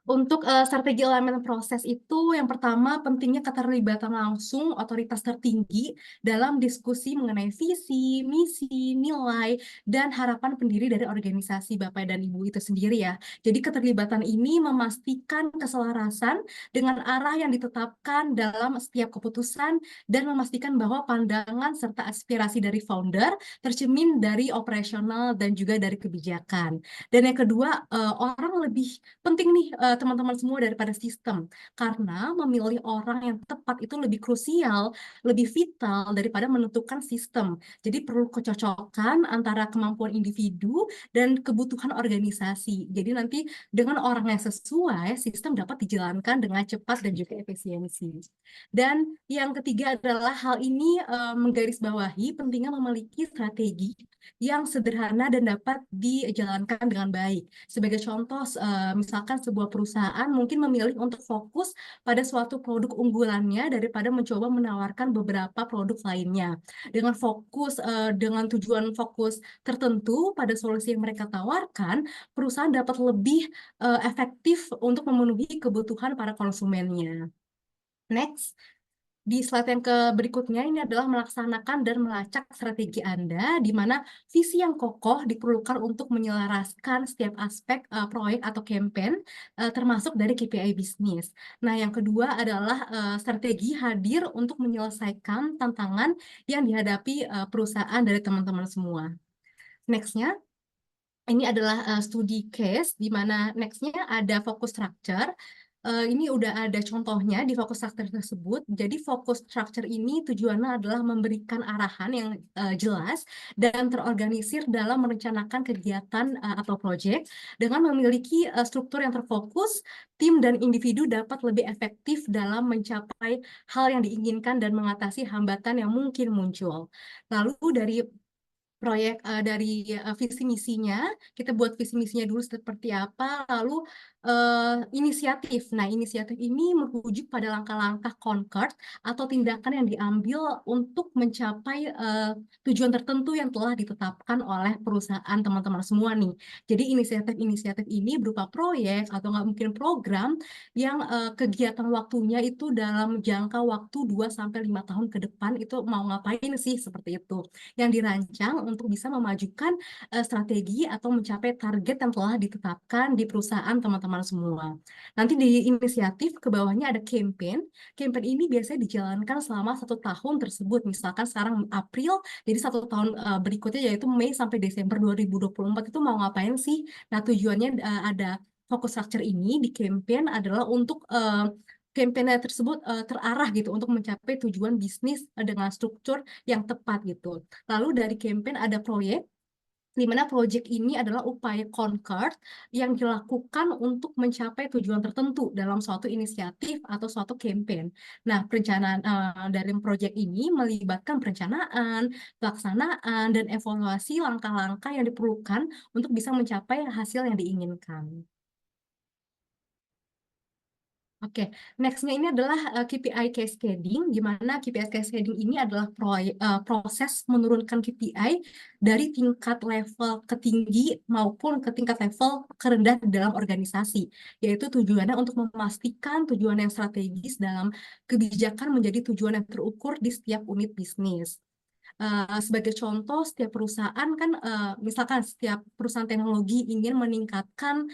Untuk strategi alignment proses itu, yang pertama pentingnya keterlibatan langsung otoritas tertinggi dalam diskusi mengenai visi, misi, nilai, dan harapan pendiri dari organisasi Bapak dan Ibu itu sendiri ya. Jadi keterlibatan ini memastikan keselarasan dengan arah yang ditetapkan dalam setiap keputusan dan memastikan bahwa pandangan serta aspirasi dari founder tercermin dari operasional dan juga dari kebijakan. Dan yang kedua, orang lebih penting nih teman-teman semua daripada sistem, karena memilih orang yang tepat itu lebih krusial, lebih vital daripada menentukan sistem. Jadi perlu kecocokan antara kemampuan individu dan kebutuhan organisasi. Jadi nanti dengan orang yang sesuai, sistem dapat dijalankan dengan cepat dan juga efisiensi. Dan yang ketiga adalah hal ini menggarisbawahi pentingnya memiliki strategi yang sederhana dan dapat dijalankan dengan baik. Sebagai contoh, misalkan sebuah perusahaan mungkin memilih untuk fokus pada suatu produk unggulannya daripada mencoba menawarkan beberapa produk lainnya. Dengan tujuan fokus tertentu pada solusi yang mereka tawarkan, perusahaan dapat lebih efektif untuk memenuhi kebutuhan para konsumennya. Next. Di slide yang berikutnya ini adalah melaksanakan dan melacak strategi Anda, di mana visi yang kokoh diperlukan untuk menyelaraskan setiap aspek proyek atau campaign, termasuk dari KPI bisnis. Nah, yang kedua adalah strategi hadir untuk menyelesaikan tantangan yang dihadapi perusahaan dari teman-teman semua. Next-nya, ini adalah studi case, di mana next-nya ada focus structure. Ini udah ada contohnya di focus structure tersebut. Jadi focus structure ini tujuannya adalah memberikan arahan yang jelas dan terorganisir dalam merencanakan kegiatan atau proyek. Dengan memiliki struktur yang terfokus, tim dan individu dapat lebih efektif dalam mencapai hal yang diinginkan dan mengatasi hambatan yang mungkin muncul. Lalu dari visi misinya, kita buat visi misinya dulu seperti apa, lalu inisiatif. Nah, inisiatif ini merujuk pada langkah-langkah concrete atau tindakan yang diambil untuk mencapai tujuan tertentu yang telah ditetapkan oleh perusahaan teman-teman semua nih. Jadi inisiatif-inisiatif ini berupa proyek atau nggak mungkin program yang kegiatan waktunya itu dalam jangka waktu 2 sampai 5 tahun ke depan itu mau ngapain sih seperti itu. Yang dirancang untuk bisa memajukan strategi atau mencapai target yang telah ditetapkan di perusahaan teman-teman semua. Nanti di inisiatif ke bawahnya ada campaign. Campaign ini biasanya dijalankan selama 1 tahun tersebut. Misalkan sekarang April, jadi 1 tahun berikutnya yaitu Mei sampai Desember 2024 itu mau ngapain sih? Nah, tujuannya ada fokus structure ini di campaign adalah untuk campaign tersebut terarah gitu untuk mencapai tujuan bisnis dengan struktur yang tepat gitu. Lalu dari campaign ada proyek, di mana proyek ini adalah upaya concrete yang dilakukan untuk mencapai tujuan tertentu dalam suatu inisiatif atau suatu campaign. Nah, perencanaan dari proyek ini melibatkan perencanaan, pelaksanaan, dan evaluasi langkah-langkah yang diperlukan untuk bisa mencapai hasil yang diinginkan. Oke, Next-nya ini adalah KPI cascading, di mana KPI cascading ini adalah proses menurunkan KPI dari tingkat level ketinggi maupun ke tingkat level kerendah dalam organisasi, yaitu tujuannya untuk memastikan tujuan yang strategis dalam kebijakan menjadi tujuan yang terukur di setiap unit bisnis. Sebagai contoh, setiap perusahaan kan, misalkan setiap perusahaan teknologi ingin meningkatkan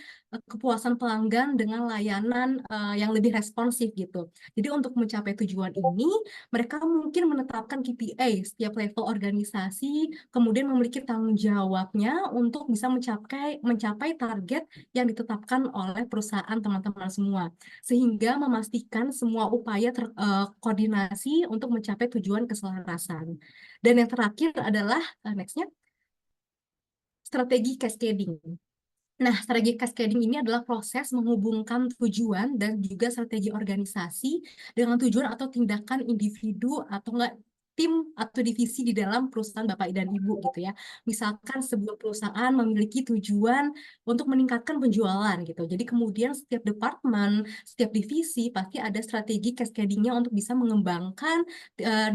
kepuasan pelanggan dengan layanan yang lebih responsif gitu. Jadi untuk mencapai tujuan ini, mereka mungkin menetapkan KPI setiap level organisasi, kemudian memiliki tanggung jawabnya untuk bisa mencapai target yang ditetapkan oleh perusahaan teman-teman semua, sehingga memastikan semua upaya terkoordinasi untuk mencapai tujuan keselarasan. Dan yang terakhir adalah next-nya strategi cascading. Nah, strategi cascading ini adalah proses menghubungkan tujuan dan juga strategi organisasi dengan tujuan atau tindakan individu atau enggak tim atau divisi di dalam perusahaan Bapak dan Ibu gitu ya. Misalkan sebuah perusahaan memiliki tujuan untuk meningkatkan penjualan gitu. Jadi kemudian setiap departemen, setiap divisi pasti ada strategi cascading-nya untuk bisa mengembangkan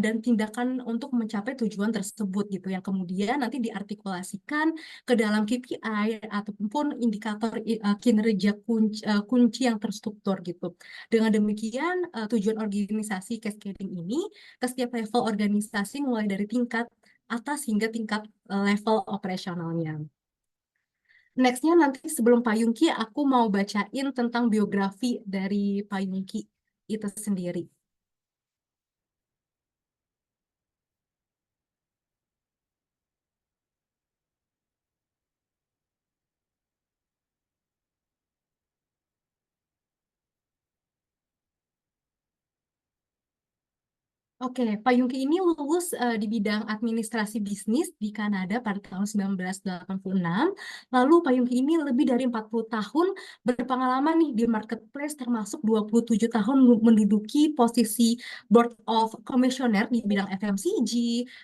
dan tindakan untuk mencapai tujuan tersebut gitu yang kemudian nanti diartikulasikan ke dalam KPI ataupun indikator kinerja kunci yang terstruktur gitu. Dengan demikian tujuan organisasi cascading ini ke setiap level organisasi mulai dari tingkat atas hingga tingkat level operasionalnya. Nextnya nanti sebelum Pak Yungki, aku mau bacain tentang biografi dari Pak Yungki itu sendiri. Oke, Pak Yungki ini lulus di bidang administrasi bisnis di Kanada pada tahun 1986. Lalu Pak Yungki ini lebih dari 40 tahun berpengalaman nih di marketplace termasuk 27 tahun menduduki posisi Board of Commissioner di bidang FMCG,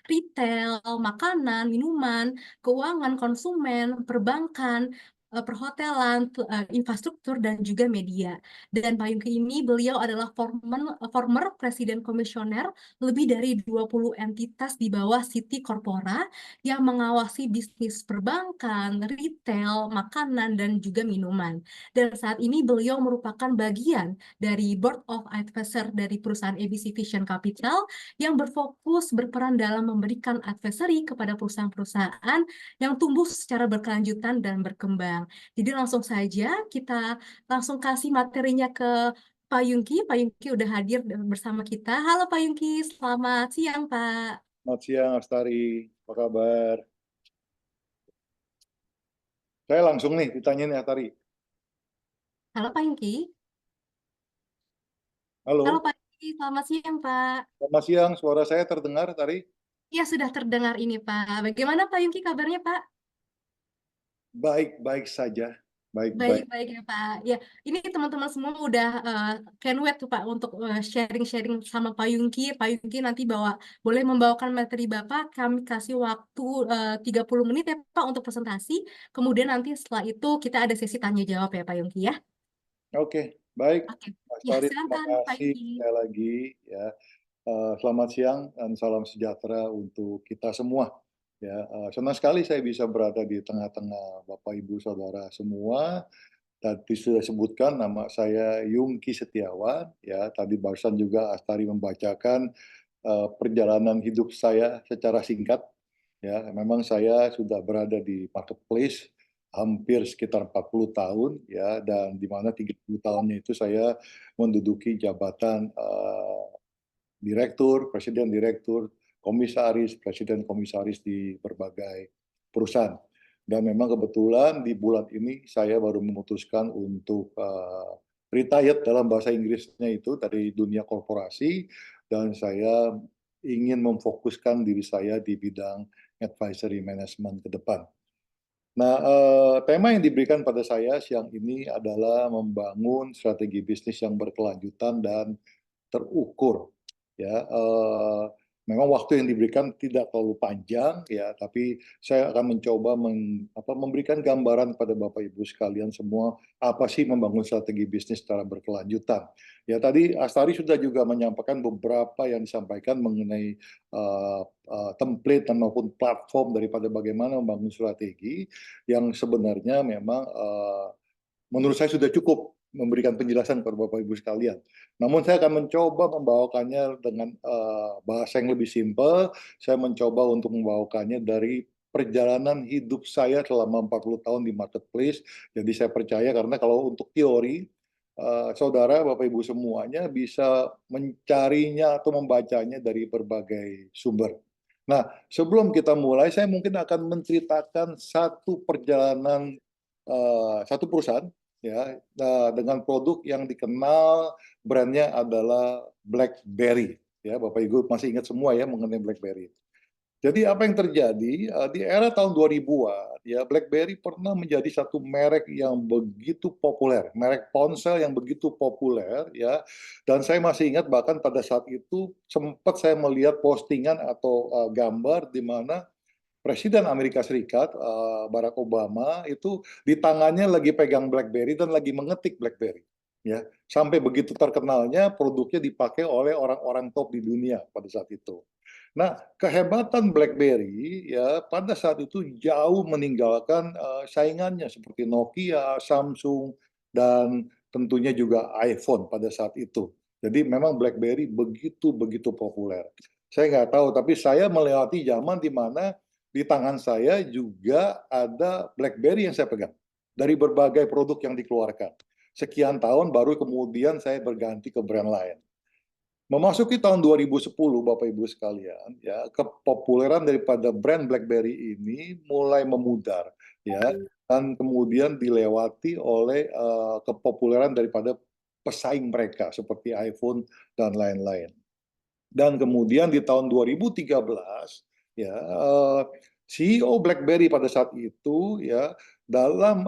retail, makanan, minuman, keuangan, konsumen, perbankan, perhotelan, infrastruktur, dan juga media. Dan Pak Yungki ini beliau adalah former Presiden Komisioner lebih dari 20 entitas di bawah Citi Corpora yang mengawasi bisnis perbankan, retail, makanan, dan juga minuman. Dan saat ini beliau merupakan bagian dari Board of Advisor dari perusahaan ABC Vision Capital yang berfokus berperan dalam memberikan advisory kepada perusahaan-perusahaan yang tumbuh secara berkelanjutan dan berkembang. Jadi langsung saja kita langsung kasih materinya ke Pak Yungki. Pak Yungki udah hadir bersama kita. Halo Pak Yungki, selamat siang Pak. Selamat siang, Astari. Apa kabar? Saya langsung nih ditanyain Astari. Halo Pak Yungki. Halo Halo, Pak Yungki, selamat siang Pak. selamat siang. Suara saya terdengar, Astari? Ya sudah terdengar ini Pak. Bagaimana Pak Yungki kabarnya Pak? Baik-baik saja. Baik-baik. Baik-baik ya Pak. Ya, ini teman-teman semua udah can wait tuh Pak untuk sharing-sharing sama Pak Yungki. Pak Yungki nanti boleh membawakan materi Bapak. Kami kasih waktu 30 menit ya Pak untuk presentasi. Kemudian nanti setelah itu kita ada sesi tanya jawab ya Pak Yungki ya. Oke, baik. Oke. Ya, Astari, terima silakan Pak kasih Yungki. sekali lagi. Ya, selamat siang dan salam sejahtera untuk kita semua. Ya, senang sekali saya bisa berada di tengah-tengah Bapak, Ibu, Saudara semua. Tadi sudah sebutkan nama saya Yungki Setiawan. Ya, tadi barusan juga Astari membacakan perjalanan hidup saya secara singkat. Ya, memang saya sudah berada di marketplace hampir sekitar 40 tahun ya, dan di mana 30 tahunnya itu saya menduduki jabatan direktur, presiden direktur, komisaris, presiden komisaris di berbagai perusahaan. Dan memang kebetulan di bulan ini saya baru memutuskan untuk retired dalam bahasa Inggrisnya itu dari dunia korporasi, dan saya ingin memfokuskan diri saya di bidang advisory management ke depan. Nah, tema yang diberikan pada saya siang ini adalah membangun strategi bisnis yang berkelanjutan dan terukur. Ya, memang waktu yang diberikan tidak terlalu panjang ya, tapi saya akan mencoba memberikan gambaran pada Bapak Ibu sekalian semua apa sih membangun strategi bisnis secara berkelanjutan. Ya, tadi Astari sudah juga menyampaikan beberapa yang disampaikan mengenai template dan maupun platform daripada bagaimana membangun strategi yang sebenarnya memang menurut saya sudah cukup memberikan penjelasan kepada Bapak Ibu sekalian. Namun saya akan mencoba membawakannya dengan bahasa yang lebih simpel. Saya mencoba untuk membawakannya dari perjalanan hidup saya selama 40 tahun di marketplace. Jadi saya percaya karena kalau untuk teori, saudara, Bapak Ibu semuanya bisa mencarinya atau membacanya dari berbagai sumber. Nah, sebelum kita mulai, saya mungkin akan menceritakan satu perjalanan satu perusahaan ya dengan produk yang dikenal brandnya adalah BlackBerry ya. Bapak Ibu masih ingat semua ya mengenai BlackBerry. Jadi apa yang terjadi di era tahun 2000-an ya BlackBerry pernah menjadi satu merek yang begitu populer, merek ponsel yang begitu populer ya. Dan saya masih ingat bahkan pada saat itu sempat saya melihat postingan atau gambar di mana Presiden Amerika Serikat Barack Obama itu di tangannya lagi pegang BlackBerry dan lagi mengetik BlackBerry. Ya, sampai begitu terkenalnya produknya dipakai oleh orang-orang top di dunia pada saat itu. Nah, kehebatan BlackBerry ya pada saat itu jauh meninggalkan saingannya seperti Nokia, Samsung, dan tentunya juga iPhone pada saat itu. Jadi memang BlackBerry begitu populer. Saya nggak tahu, tapi saya melewati zaman di mana di tangan saya juga ada BlackBerry yang saya pegang dari berbagai produk yang dikeluarkan. Sekian tahun baru kemudian saya berganti ke brand lain. Memasuki tahun 2010, Bapak Ibu sekalian, ya, kepopuleran daripada brand BlackBerry ini mulai memudar, ya, dan kemudian dilewati oleh kepopuleran daripada pesaing mereka seperti iPhone dan lain-lain. Dan kemudian di tahun 2013, ya, CEO BlackBerry pada saat itu, ya, dalam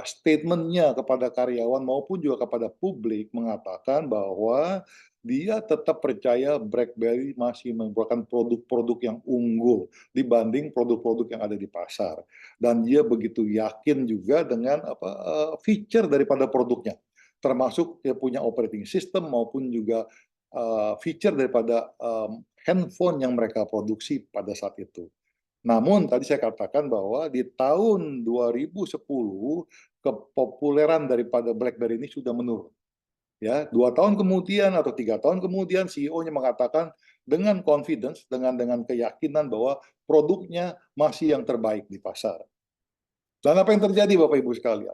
statementnya kepada karyawan maupun juga kepada publik mengatakan bahwa dia tetap percaya BlackBerry masih mengeluarkan produk-produk yang unggul dibanding produk-produk yang ada di pasar, dan dia begitu yakin juga dengan feature daripada produknya, termasuk dia punya operating system maupun juga feature daripada handphone yang mereka produksi pada saat itu. Namun tadi saya katakan bahwa di tahun 2010 kepopuleran daripada BlackBerry ini sudah menurun. Ya, 2 tahun kemudian atau 3 tahun kemudian CEO-nya mengatakan dengan confidence, dengan keyakinan bahwa produknya masih yang terbaik di pasar. Dan apa yang terjadi Bapak Ibu sekalian?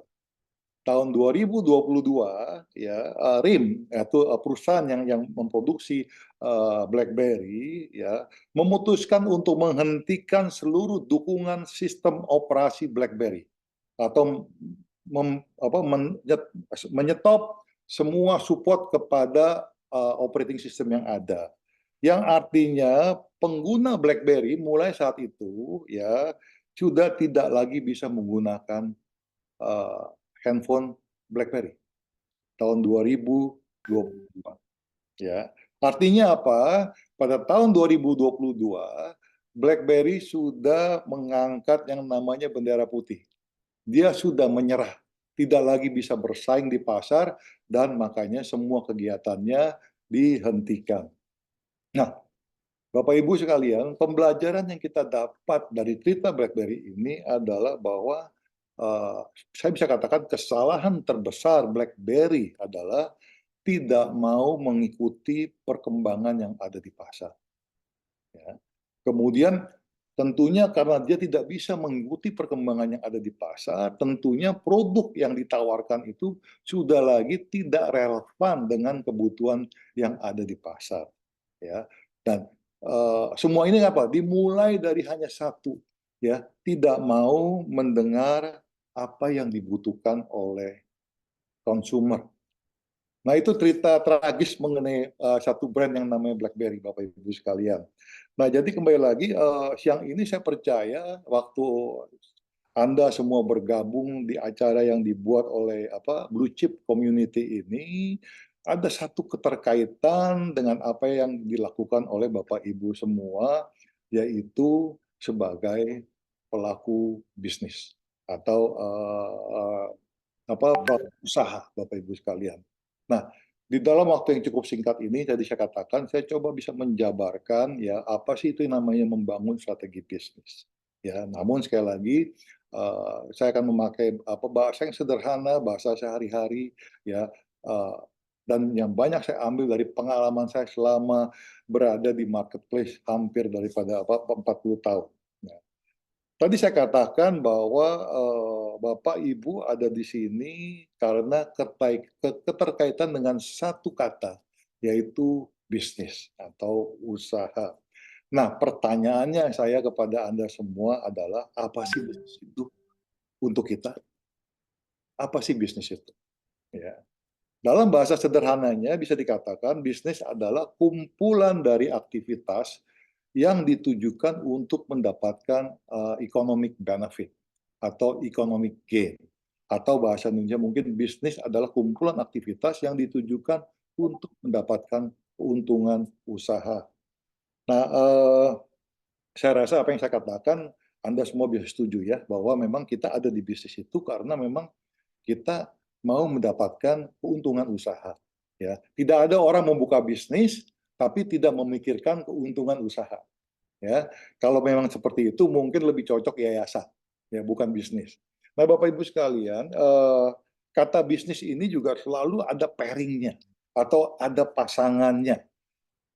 Tahun 2022 ya RIM yaitu perusahaan yang memproduksi BlackBerry ya memutuskan untuk menghentikan seluruh dukungan sistem operasi BlackBerry atau menyetop semua support kepada operating system yang ada, yang artinya pengguna BlackBerry mulai saat itu ya sudah tidak lagi bisa menggunakan uh, handphone BlackBerry tahun 2022. Ya, artinya apa? Pada tahun 2022, BlackBerry sudah mengangkat yang namanya bendera putih. Dia sudah menyerah, tidak lagi bisa bersaing di pasar, dan makanya semua kegiatannya dihentikan. Nah, Bapak Ibu sekalian, pembelajaran yang kita dapat dari cerita BlackBerry ini adalah bahwa uh, saya bisa katakan kesalahan terbesar BlackBerry adalah tidak mau mengikuti perkembangan yang ada di pasar. Ya. Kemudian tentunya karena dia tidak bisa mengikuti perkembangan yang ada di pasar, tentunya produk yang ditawarkan itu sudah lagi tidak relevan dengan kebutuhan yang ada di pasar. Ya. Dan semua ini apa? Dimulai dari hanya satu, ya, tidak mau mendengar apa yang dibutuhkan oleh konsumer. Nah, itu cerita tragis mengenai satu brand yang namanya BlackBerry, Bapak Ibu sekalian. Nah, jadi kembali lagi, siang ini saya percaya waktu Anda semua bergabung di acara yang dibuat oleh Blue Chip Community ini, ada satu keterkaitan dengan apa yang dilakukan oleh Bapak Ibu semua, yaitu sebagai pelaku bisnis atau pelaku usaha, Bapak Ibu sekalian. Nah, di dalam waktu yang cukup singkat ini, tadi saya katakan, saya coba bisa menjabarkan ya apa sih itu yang namanya membangun strategi bisnis. Ya, namun sekali lagi saya akan memakai bahasa yang sederhana, bahasa sehari-hari, ya, dan yang banyak saya ambil dari pengalaman saya selama berada di marketplace hampir daripada 40 tahun. Ya. Tadi saya katakan bahwa Bapak Ibu ada di sini karena keterkaitan dengan satu kata, yaitu bisnis atau usaha. Nah, pertanyaannya saya kepada Anda semua adalah, apa sih bisnis itu untuk kita? Apa sih bisnis itu? Ya. Dalam bahasa sederhananya bisa dikatakan bisnis adalah kumpulan dari aktivitas yang ditujukan untuk mendapatkan economic benefit atau economic gain. Atau bahasa Indonesia mungkin bisnis adalah kumpulan aktivitas yang ditujukan untuk mendapatkan keuntungan usaha. Nah, saya rasa apa yang saya katakan, Anda semua bisa setuju ya, bahwa memang kita ada di bisnis itu karena memang kita mau mendapatkan keuntungan usaha. Ya, tidak ada orang membuka bisnis tapi tidak memikirkan keuntungan usaha. Ya, kalau memang seperti itu mungkin lebih cocok yayasan, ya bukan bisnis. Nah, Bapak Ibu sekalian, kata bisnis ini juga selalu ada pairingnya atau ada pasangannya.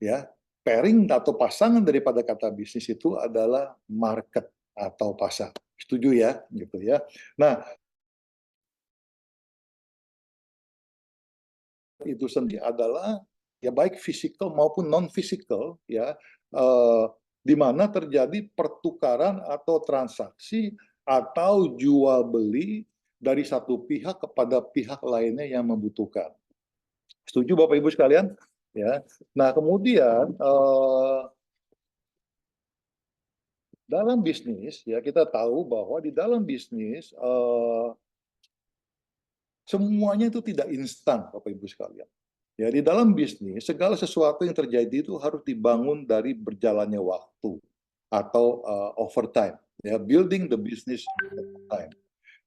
Ya, pairing atau pasangan daripada kata bisnis itu adalah market atau pasar. Setuju ya, gitu ya. Nah, itu sendiri adalah ya baik fisikal maupun non fisikal ya, di mana terjadi pertukaran atau transaksi atau jual beli dari satu pihak kepada pihak lainnya yang membutuhkan. Setuju Bapak Ibu sekalian? Ya. Nah, kemudian dalam bisnis ya kita tahu bahwa di dalam bisnis semuanya itu tidak instan, Bapak Ibu sekalian. Ya, di dalam bisnis, segala sesuatu yang terjadi itu harus dibangun dari berjalannya waktu atau overtime. Ya, building the business over time.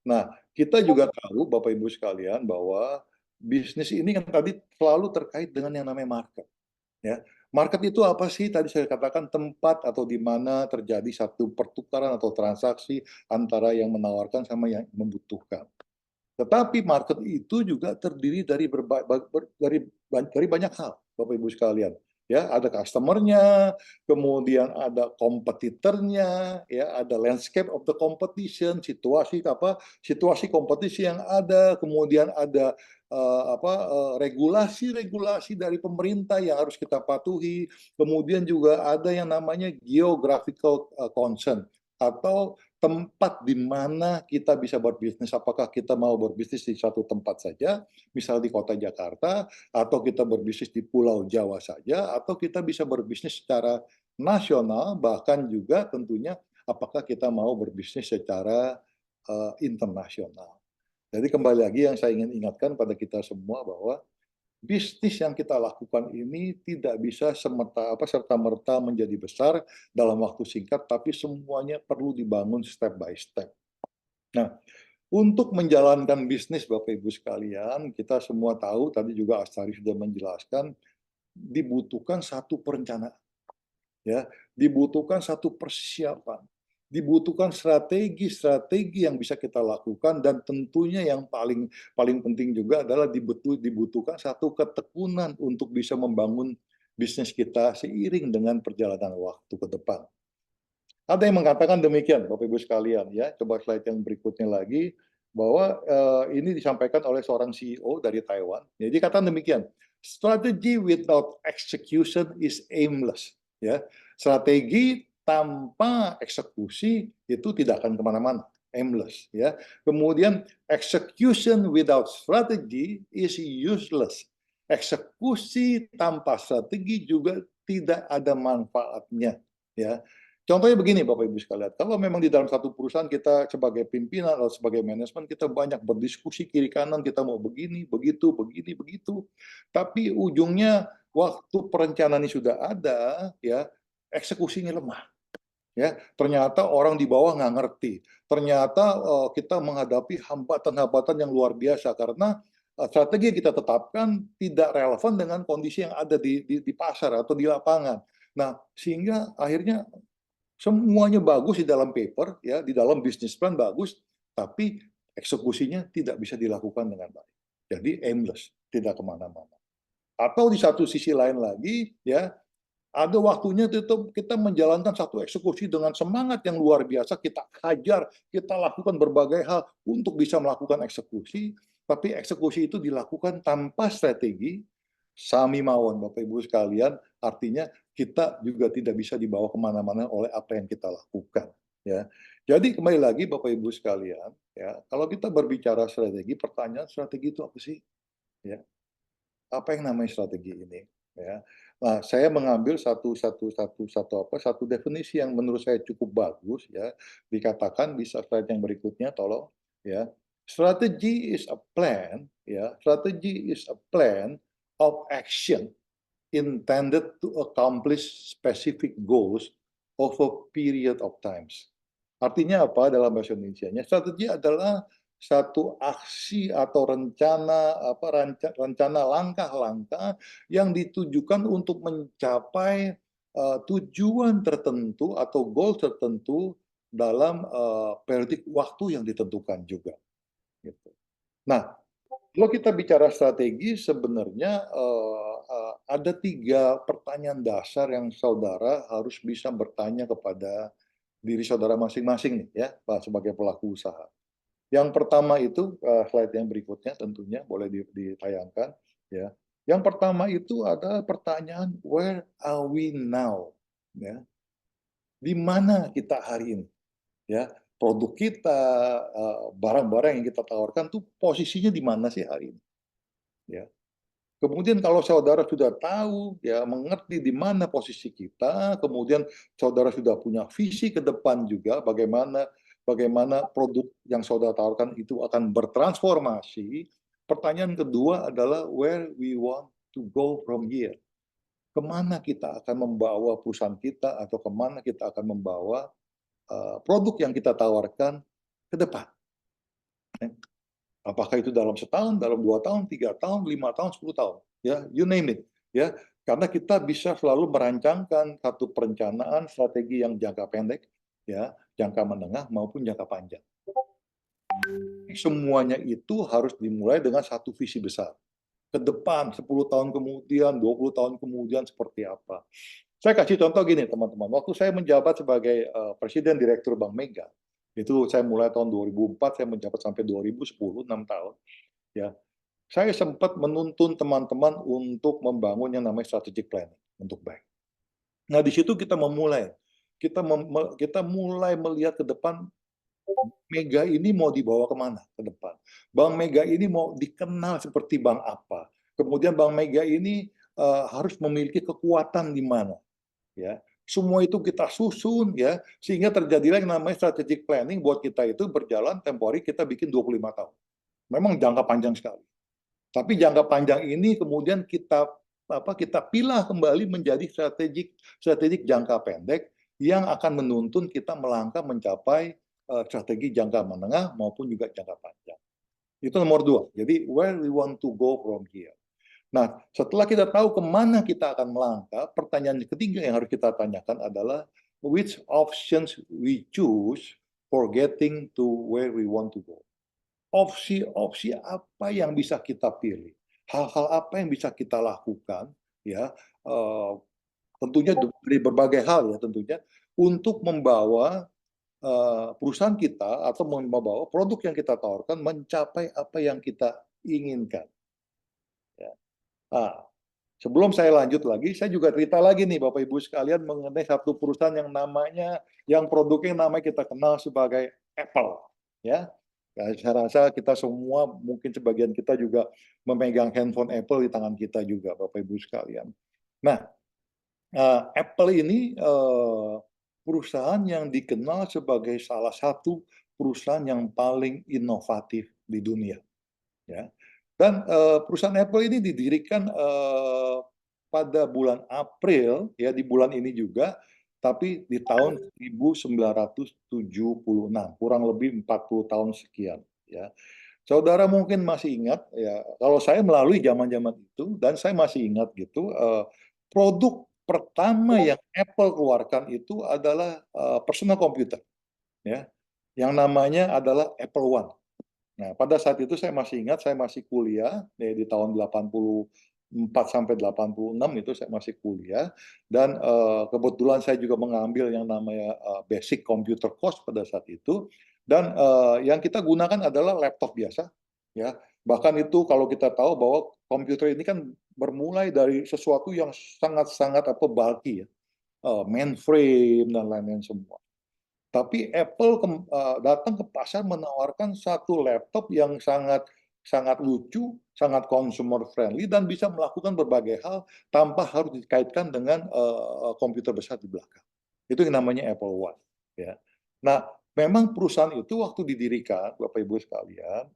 Nah, kita juga tahu, Bapak Ibu sekalian, bahwa bisnis ini kan tadi selalu terkait dengan yang namanya market. Ya, market itu apa sih? Tadi saya katakan tempat atau di mana terjadi satu pertukaran atau transaksi antara yang menawarkan sama yang membutuhkan. Tetapi market itu juga terdiri dari banyak hal, Bapak Ibu sekalian. Ya, ada customer-nya, kemudian ada kompetitornya, ya, ada landscape of the competition, situasi kompetisi yang ada, kemudian ada regulasi-regulasi dari pemerintah yang harus kita patuhi, kemudian juga ada yang namanya geographical concern atau tempat di mana kita bisa berbisnis. Apakah kita mau berbisnis di satu tempat saja, misal di kota Jakarta, atau kita berbisnis di Pulau Jawa saja, atau kita bisa berbisnis secara nasional, bahkan juga tentunya apakah kita mau berbisnis secara internasional. Jadi kembali lagi yang saya ingin ingatkan pada kita semua bahwa bisnis yang kita lakukan ini tidak bisa serta-merta menjadi besar dalam waktu singkat, tapi semuanya perlu dibangun step by step. Nah, untuk menjalankan bisnis, Bapak Ibu sekalian, kita semua tahu, tadi juga Astari sudah menjelaskan, dibutuhkan satu perencanaan, ya, dibutuhkan satu persiapan, dibutuhkan strategi-strategi yang bisa kita lakukan, dan tentunya yang paling penting juga adalah dibutuhkan satu ketekunan untuk bisa membangun bisnis kita seiring dengan perjalanan waktu ke depan. Ada yang mengatakan demikian, Bapak Ibu sekalian, ya. Coba slide yang berikutnya lagi, bahwa ini disampaikan oleh seorang CEO dari Taiwan. Jadi katakan demikian, strategy without execution is aimless. Ya, strategi tanpa eksekusi itu tidak akan kemana-mana, aimless. Ya, kemudian execution without strategy is useless. Eksekusi tanpa strategi juga tidak ada manfaatnya. Ya, contohnya begini Bapak Ibu sekalian, kalau memang di dalam satu perusahaan kita sebagai pimpinan atau sebagai manajemen kita banyak berdiskusi kiri kanan, kita mau begini, begitu, begini, begitu. Tapi ujungnya waktu perencanaan ini sudah ada, ya eksekusinya lemah. Ya, ternyata orang di bawah nggak ngerti. Ternyata kita menghadapi hambatan-hambatan yang luar biasa karena strategi yang kita tetapkan tidak relevan dengan kondisi yang ada di pasar atau di lapangan. Nah, sehingga akhirnya semuanya bagus di dalam paper, ya, di dalam bisnis plan bagus, tapi eksekusinya tidak bisa dilakukan dengan baik. Jadi aimless, tidak kemana-mana. Atau di satu sisi lain lagi, ya, ada waktunya kita menjalankan satu eksekusi dengan semangat yang luar biasa, kita hajar, kita lakukan berbagai hal untuk bisa melakukan eksekusi, tapi eksekusi itu dilakukan tanpa strategi, sami mawon Bapak Ibu sekalian, artinya kita juga tidak bisa dibawa kemana-mana oleh apa yang kita lakukan. Ya, jadi kembali lagi Bapak Ibu sekalian, ya, kalau kita berbicara strategi, pertanyaan strategi itu apa sih? Ya, apa yang namanya strategi ini? ya. Nah, saya mengambil satu definisi yang menurut saya cukup bagus, ya. Dikatakan di slide yang berikutnya, tolong, ya. Strategy is a plan, ya. Strategy is a plan of action intended to accomplish specific goals of a period of times. Artinya apa dalam bahasa Indonesia-nya? Strategi adalah satu aksi atau rencana langkah-langkah yang ditujukan untuk mencapai tujuan tertentu atau goal tertentu dalam periodik waktu yang ditentukan juga. Gitu. Nah, kalau kita bicara strategi, sebenarnya ada 3 pertanyaan dasar yang saudara harus bisa bertanya kepada diri saudara masing-masing nih, ya, sebagai pelaku usaha. Yang pertama itu, slide yang berikutnya tentunya boleh ditayangkan, ya. Yang pertama itu adalah pertanyaan, where are we now? Ya. Di mana kita hari ini? Ya, produk kita, barang-barang yang kita tawarkan tuh posisinya di mana sih hari ini? Ya. Kemudian kalau saudara sudah tahu, ya mengerti di mana posisi kita, kemudian saudara sudah punya visi ke depan juga bagaimana produk yang saudara tawarkan itu akan bertransformasi. Pertanyaan kedua adalah where we want to go from here. Kemana kita akan membawa perusahaan kita atau kemana kita akan membawa produk yang kita tawarkan ke depan. Apakah itu dalam setahun, dalam 2 tahun, 3 tahun, 5 tahun, 10 tahun, ya, you name it, ya. Karena kita bisa selalu merancangkan satu perencanaan strategi yang jangka pendek, ya, jangka menengah maupun jangka panjang. Semuanya itu harus dimulai dengan satu visi besar. Ke depan 10 tahun kemudian, 20 tahun kemudian seperti apa. Saya kasih contoh gini, teman-teman. Waktu saya menjabat sebagai Presiden Direktur Bank Mega, itu saya mulai tahun 2004, saya menjabat sampai 2010, 6 tahun. Ya, saya sempat menuntun teman-teman untuk membangun yang namanya strategic planning untuk bank. Nah, di situ kita memulai. Kita mulai melihat ke depan, Mega ini mau dibawa kemana ke depan. Bank Mega ini mau dikenal seperti bank apa. Kemudian Bank Mega ini harus memiliki kekuatan di mana. Ya, semua itu kita susun, ya, sehingga terjadilah yang namanya strategic planning buat kita itu berjalan tempo hari kita bikin 25 tahun. Memang jangka panjang sekali. Tapi jangka panjang ini kemudian kita pilah kembali menjadi strategik jangka pendek yang akan menuntun kita melangkah mencapai strategi jangka menengah maupun juga jangka panjang. Itu nomor 2. Jadi where we want to go from here. Nah, setelah kita tahu kemana kita akan melangkah, pertanyaan ketiga yang harus kita tanyakan adalah which options we choose for getting to where we want to go. Opsi-opsi apa yang bisa kita pilih? Hal-hal apa yang bisa kita lakukan, ya, tentunya dari berbagai hal, ya, tentunya untuk membawa perusahaan kita atau membawa produk yang kita tawarkan mencapai apa yang kita inginkan. Ya. Nah, sebelum saya lanjut lagi, saya juga cerita lagi nih Bapak Ibu sekalian mengenai satu perusahaan yang produknya namanya kita kenal sebagai Apple, ya. Ya, saya rasa kita semua, mungkin sebagian kita juga memegang handphone Apple di tangan kita juga, Bapak Ibu sekalian. Nah, Apple ini perusahaan yang dikenal sebagai salah satu perusahaan yang paling inovatif di dunia, ya. Dan perusahaan Apple ini didirikan pada bulan April, ya, di bulan ini juga, tapi di tahun 1976, kurang lebih 40 tahun sekian, ya. Saudara mungkin masih ingat, ya, kalau saya melalui zaman-zaman itu dan saya masih ingat gitu, produk pertama yang Apple keluarkan itu adalah personal computer, ya, yang namanya adalah Apple One. Nah, pada saat itu saya masih ingat, saya masih kuliah, ya, di tahun 84 sampai 86 itu saya masih kuliah, dan kebetulan saya juga mengambil yang namanya basic computer course pada saat itu, dan yang kita gunakan adalah laptop biasa, ya. Bahkan itu kalau kita tahu bahwa komputer ini kan bermulai dari sesuatu yang sangat-sangat bulky, ya, mainframe dan lain-lain semua. Tapi Apple datang ke pasar menawarkan satu laptop yang sangat sangat lucu, sangat consumer friendly, dan bisa melakukan berbagai hal tanpa harus dikaitkan dengan komputer besar di belakang. Itu yang namanya Apple Watch. Ya. Nah, memang perusahaan itu waktu didirikan, Bapak Ibu sekalian,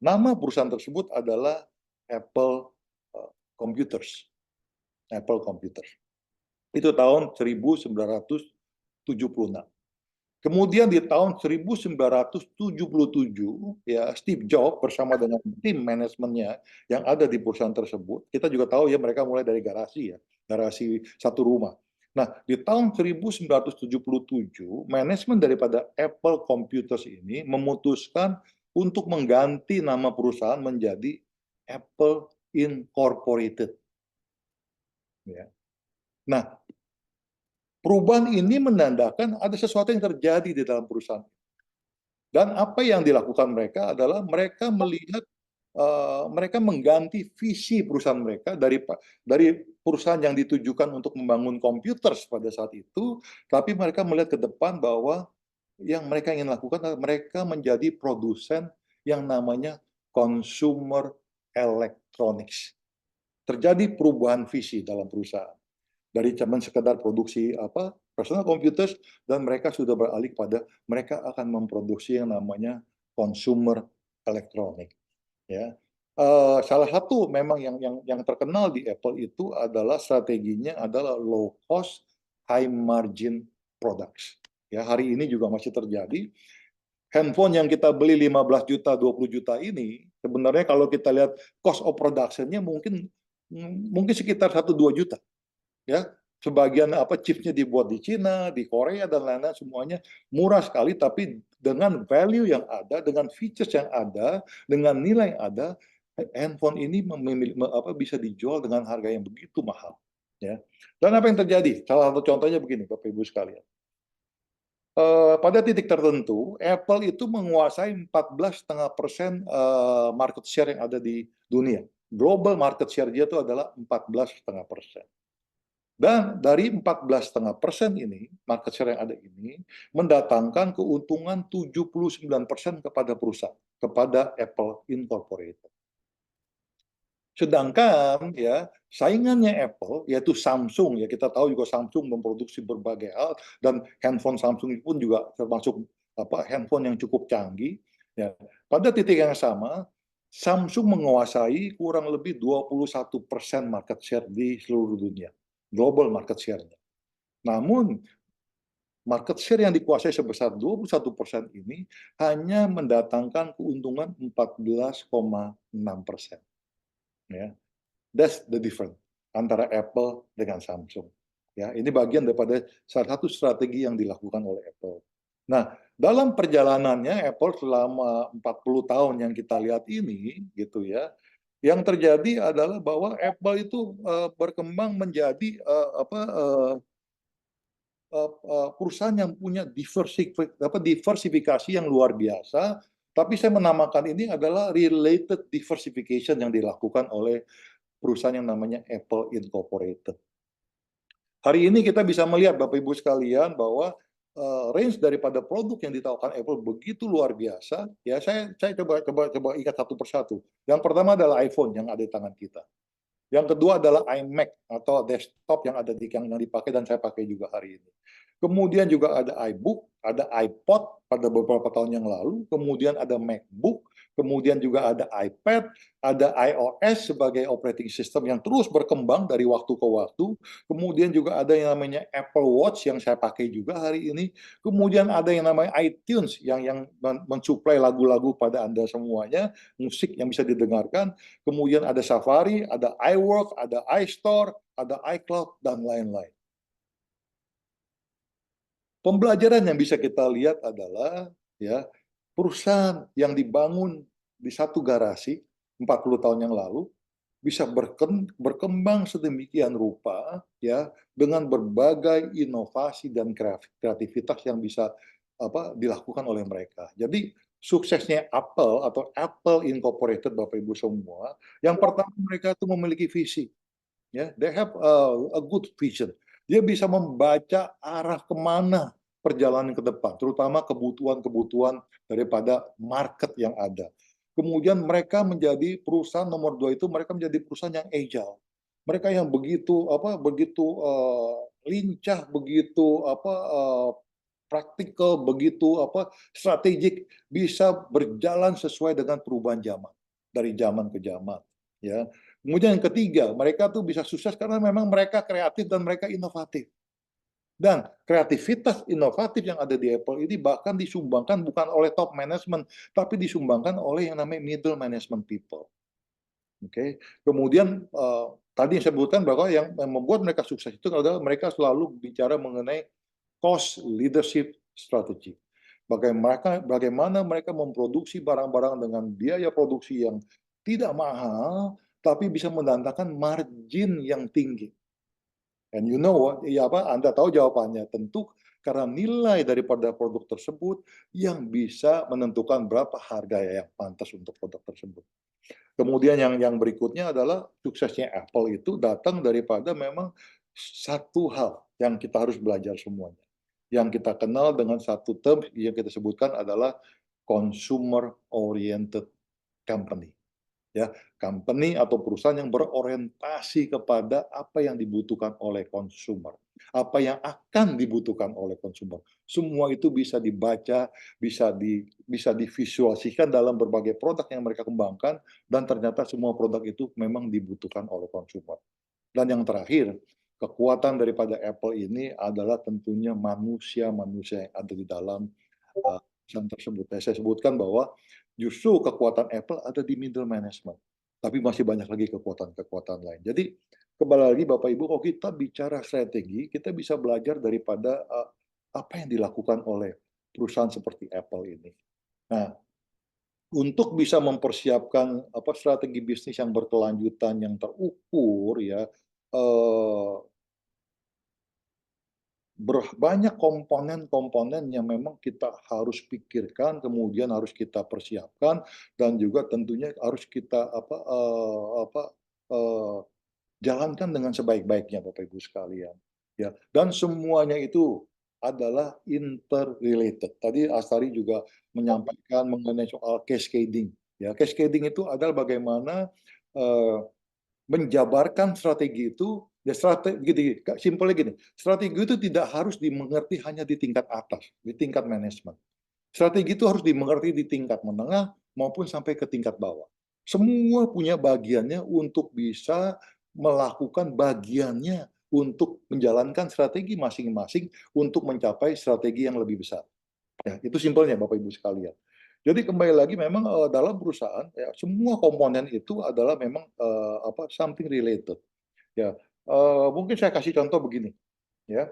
nama perusahaan tersebut adalah Apple Computers. Apple Computers. Itu tahun 1976. Kemudian di tahun 1977, ya Steve Jobs bersama dengan tim manajemennya yang ada di perusahaan tersebut, kita juga tahu ya mereka mulai dari garasi ya, garasi satu rumah. Nah, di tahun 1977, manajemen daripada Apple Computers ini memutuskan untuk mengganti nama perusahaan menjadi Apple Incorporated. Ya. Nah, perubahan ini menandakan ada sesuatu yang terjadi di dalam perusahaan. Dan apa yang dilakukan mereka adalah mereka melihat, mereka mengganti visi perusahaan mereka dari perusahaan yang ditujukan untuk membangun komputer pada saat itu, tapi mereka melihat ke depan bahwa yang mereka ingin lakukan adalah mereka menjadi produsen yang namanya consumer electronics. Terjadi perubahan visi dalam perusahaan. Dari zaman sekedar produksi personal computers, dan mereka sudah beralih pada mereka akan memproduksi yang namanya consumer electronic. Ya, salah satu memang yang terkenal di Apple itu adalah strateginya adalah low cost, high margin products. Ya, hari ini juga masih terjadi. Handphone yang kita beli 15 juta, 20 juta ini, sebenarnya kalau kita lihat cost of production-nya mungkin sekitar 1-2 juta. Ya, sebagian chipsnya dibuat di Cina, di Korea dan lain-lain, semuanya murah sekali, tapi dengan value yang ada, dengan features yang ada, dengan nilai yang ada, handphone ini bisa dijual dengan harga yang begitu mahal. Ya. Dan apa yang terjadi? Salah satu contohnya begini, Bapak Ibu sekalian. Pada titik tertentu, Apple itu menguasai 14,5% market share yang ada di dunia. Global market share dia itu adalah 14,5%. Dan dari 14,5% ini, market share yang ada ini, mendatangkan keuntungan 79% kepada perusahaan, kepada Apple Incorporated. Sedangkan ya saingannya Apple, yaitu Samsung, ya kita tahu juga Samsung memproduksi berbagai hal, dan handphone Samsung pun juga termasuk handphone yang cukup canggih. Ya. Pada titik yang sama, Samsung menguasai kurang lebih 21% market share di seluruh dunia. Global market share-nya. Namun, market share yang dikuasai sebesar 21% ini hanya mendatangkan keuntungan 14,6%. Ya. That's the difference antara Apple dengan Samsung. Ya, ini bagian daripada salah satu strategi yang dilakukan oleh Apple. Nah, dalam perjalanannya Apple selama 40 tahun yang kita lihat ini, gitu ya, yang terjadi adalah bahwa Apple itu berkembang menjadi perusahaan yang punya diversifikasi yang luar biasa, tapi saya menamakan ini adalah related diversification yang dilakukan oleh perusahaan yang namanya Apple Incorporated. Hari ini kita bisa melihat Bapak Ibu sekalian bahwa range daripada produk yang ditawarkan Apple begitu luar biasa. Ya, saya coba ikat satu persatu. Yang pertama adalah iPhone yang ada di tangan kita. Yang kedua adalah iMac atau desktop yang ada yang dipakai dan saya pakai juga hari ini. Kemudian juga ada iBook, ada iPod pada beberapa tahun yang lalu, kemudian ada MacBook, kemudian juga ada iPad, ada iOS sebagai operating system yang terus berkembang dari waktu ke waktu, kemudian juga ada yang namanya Apple Watch yang saya pakai juga hari ini, kemudian ada yang namanya iTunes yang mensuplai lagu-lagu pada Anda semuanya, musik yang bisa didengarkan, kemudian ada Safari, ada iWork, ada iStore, ada iCloud, dan lain-lain. Pembelajaran yang bisa kita lihat adalah ya perusahaan yang dibangun di satu garasi 40 tahun yang lalu bisa berkembang sedemikian rupa ya dengan berbagai inovasi dan kreativitas yang bisa dilakukan oleh mereka. Jadi suksesnya Apple atau Apple Incorporated, Bapak Ibu semua, yang pertama mereka itu memiliki visi. Ya, they have a good vision. Dia bisa membaca arah kemana perjalanan ke depan, terutama kebutuhan-kebutuhan daripada market yang ada. Kemudian mereka menjadi perusahaan nomor 2 itu mereka menjadi perusahaan yang agile. Mereka yang begitu lincah, begitu praktikal, begitu strategik, bisa berjalan sesuai dengan perubahan zaman dari zaman ke zaman. Ya. Kemudian yang ketiga, mereka tuh bisa sukses karena memang mereka kreatif dan mereka inovatif. Dan kreativitas inovatif yang ada di Apple ini bahkan disumbangkan bukan oleh top management, tapi disumbangkan oleh yang namanya middle management people. Oke. Kemudian tadi yang saya sebutkan bahwa yang membuat mereka sukses itu adalah mereka selalu bicara mengenai cost leadership strategy. Bagaimana mereka memproduksi barang-barang dengan biaya produksi yang tidak mahal, tapi bisa mendatangkan margin yang tinggi. And you know what? Anda tahu jawabannya. Tentu karena nilai daripada produk tersebut yang bisa menentukan berapa harga yang pantas untuk produk tersebut. Kemudian yang berikutnya adalah suksesnya Apple itu datang daripada memang satu hal yang kita harus belajar semuanya. Yang kita kenal dengan satu term yang kita sebutkan adalah consumer oriented company. Ya, company atau perusahaan yang berorientasi kepada apa yang dibutuhkan oleh konsumer, apa yang akan dibutuhkan oleh konsumer. Semua itu bisa dibaca, bisa divisualisasikan dalam berbagai produk yang mereka kembangkan, dan ternyata semua produk itu memang dibutuhkan oleh konsumer. Dan yang terakhir, kekuatan daripada Apple ini adalah tentunya manusia-manusia yang ada di dalam perusahaan tersebut. Saya sebutkan bahwa justru kekuatan Apple ada di middle management. Tapi masih banyak lagi kekuatan-kekuatan lain. Jadi, kembali lagi Bapak Ibu, kalau kita bicara strategi, kita bisa belajar daripada apa yang dilakukan oleh perusahaan seperti Apple ini. Nah, untuk bisa mempersiapkan strategi bisnis yang berkelanjutan, yang terukur, ya, banyak komponen-komponen yang memang kita harus pikirkan, kemudian harus kita persiapkan, dan juga tentunya harus kita jalankan dengan sebaik-baiknya, Bapak Ibu sekalian. Ya, dan semuanya itu adalah interrelated. Tadi Astari juga menyampaikan mengenai soal cascading. Ya, cascading itu adalah bagaimana menjabarkan strategi itu. Ya, strategi simpelnya gini, strategi itu tidak harus dimengerti hanya di tingkat atas, di tingkat manajemen. Strategi itu harus dimengerti di tingkat menengah maupun sampai ke tingkat bawah. Semua punya bagiannya untuk bisa melakukan bagiannya untuk menjalankan strategi masing-masing untuk mencapai strategi yang lebih besar. Ya, itu simpelnya Bapak Ibu sekalian. Jadi kembali lagi memang dalam perusahaan ya, semua komponen itu adalah memang something related. Ya, mungkin saya kasih contoh begini, ya.